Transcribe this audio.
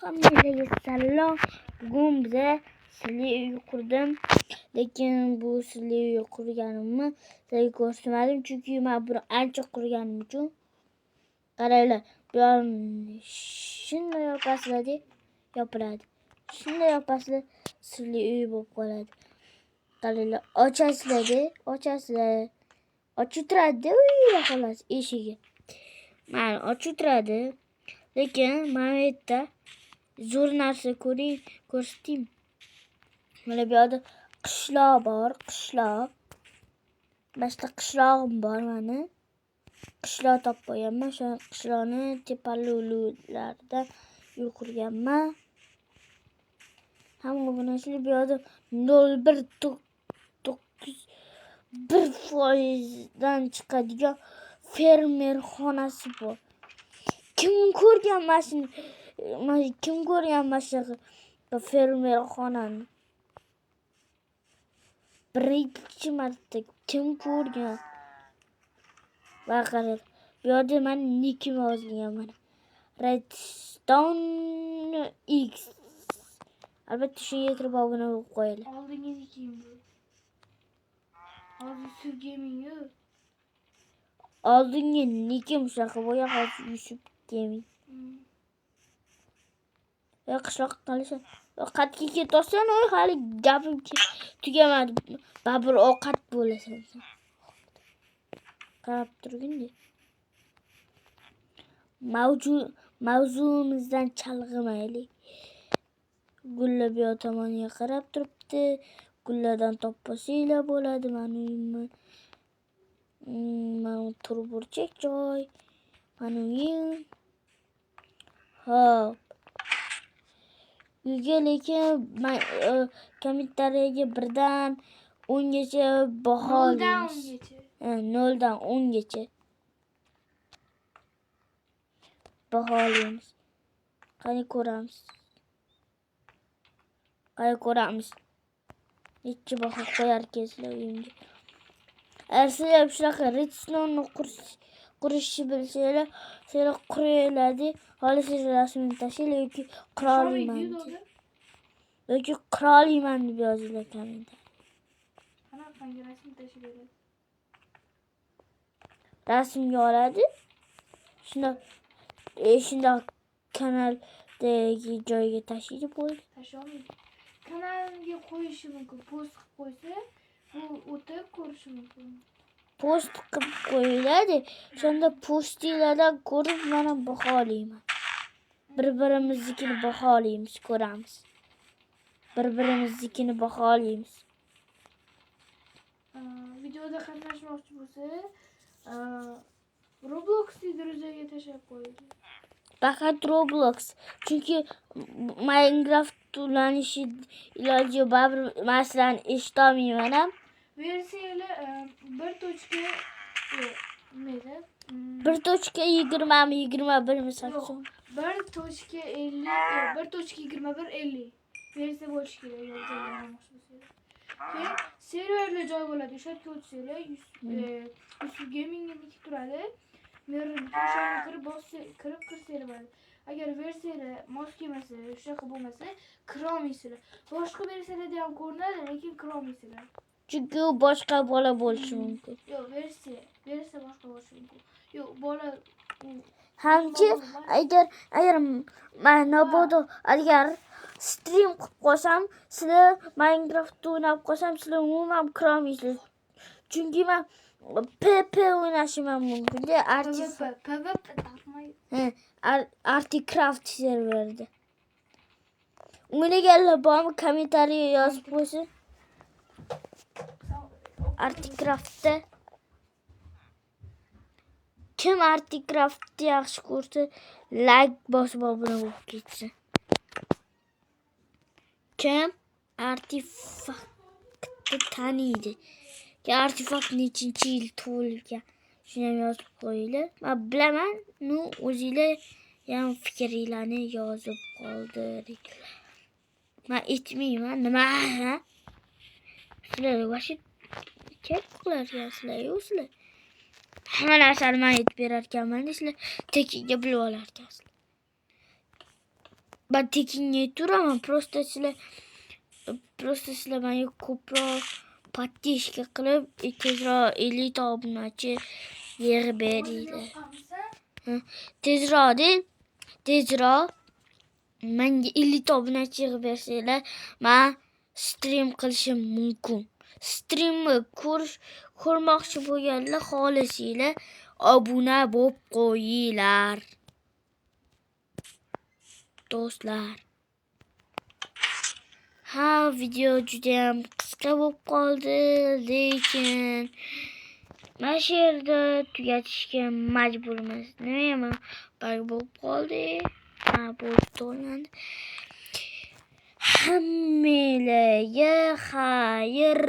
Hammaga salom. Bugun biza sirli uy qurdim. Lekin bu sirli uy qurganimni sizlarga ko'rsatmadim, chunki men buni ancha qurganim uchun. Qaranglar, bu shunday yopasizlar, yopiladi. Shunday yopasizlar, sirli uy bo'lib qoladi. Qaranglar, ochasizlar. Ochib turadi uyda xolos eshigi. Mana ochib turadi. Lekin mana bu yerda zo'r narsa ko'rsataymi. Mana bu yerda qishloq bor, qishloq. Boshqa qishlog'im bor mana. Qishloq topib qo'yganman. O'sha qishloqni tepalularidan uy qurganman. Hamma bu narsalar bu yerda 0,1% chiqadigan fermer xonasi bor. Kim ko'rgan mashina? Kim ko'rgan mashina fermer xonani? Birinchi marta kim ko'rgan? Va qarang, bu yerda men nikim yozilgan mana. Redstone X. Albatta shunga kirib obuna bo'lib qo'yinglar. Oldingiz kim bu? Hozir Yusuf Gaming yo'q. Oldingi nikim shunaqa bo'lgan, hozir Yusuf Gaming. Ya qishloqqa qolish. Ovqatga ketasan, hali gapim tugamadi. Babur ovqat bo'lasan. Qarab turgin-da. Mavzumizdan chalg'imaylik. Gullar bu tomonga qarab turibdi. Gullardan topasinglar bo'ladi. Mana uyimni. Mana turburchak joy. Mana uyim. Hop. Uyga lekin kommentariyaga 1 dan 10 gacha baho olamiz. 0 dan 10 gacha. Baho olamiz. Qani ko'ramiz. Necha baho qo'yarkansizlar uyimga. Agar sizlar shunaqa redstone qurishni bilsanglar, sizlar quraylardi. Hali sizlar rasmini tashlaylar yoki quroliyman deb yozinglar kommentariyaga. Qanaqangi rasm tashlaydi? Rasmga oladi. Shunda kanaldagi joyga tashlaydi bo'ldi. Tasholmaydi. Kanalimga qo'yishi mumkin. Post qilib qo'ysa, bu o'tib ko'rishi mumkin. Post qilib qo'yiladi. Shunda postinglardan ko'rib mana baho olayman. Bir-birimiznikini baho olaymiz, ko'ramiz. Bir-birimiznikini baho olaymiz. Videoda qatnashmoqchi bo'lsa, Roblox'ni derazaga tashlab qo'ying. Faqat Roblox. Chunki Minecraft ulanishi iloji yo'q. Baribir men sizlarni eshitolmayman ham. Versiyalar 1.20 1.21 sakson. 1.21.50 versiya bo'lishi kerak yozilgan. Keyin serverlar joy bo'ladi. O'sha yerga o'tsanglar, Yusuf Gaming'ga nikib turadi. Kirib kirsanglar bo'ladi. Agar versiyalar mos kelmasa, shunaqa bo'lmasa, kirolmaysizlar. Boshqa versiyalarda ham ko'rinadi, lekin kirolmaysizlar. Chunki u boshqa bola bo'lishi mumkin. Yo'q, versiya boshqa bo'lishi mumkin. Yo'q, bola Hamchi agar men mabodo agar stream qilib qo'ysam, sizlar Minecraft o'ynab qo'ysam, sizlar umuman kirolmaysizlar. Chunki men PP o'ynashim mumkin. Articraft serverida. O'ynaganlar bormi? Kommentariya yozib qo'ysin. Articraftda kim Articraftni yaxshi ko'rsa, like bosib obuna bo'lib ketsin. Kim Artifaktni taniydi? Artifakt nechinchi yil tug'ilgan? Shuni ham yozib qo'yinglar. Men bilaman, o'zinglar ham fikringlarni yozib qoldiring. Men aytmayman, nima? Sizlar vashi kerak qilarsizlar, sizlar. Hamma narsani men aytib berar ekanman, sizlar tekinga bilib olar ekansizlar. Ben tekinga aytaveraman. Просто sizlar menga ko'proq поддержка qilib, tezroq 50 ta obunachi yig'ib beringlar. Tezroq deng, tezroq. Menga 50 ta obunachi yig'ib bersanglar, men stream qilishim mumkin. Streamni ko'rmoqchi bo'lganlar xohlasanglar obuna bo'lib qo'yinglar. Do'stlar. Ha, video juda ham qisqa bo'lib qoldi, lekin mana shu yerda tugatishga majburmiz. Nima bo'lib qoldi? Ha, bo'lib to'landi. Hammalarga xayr.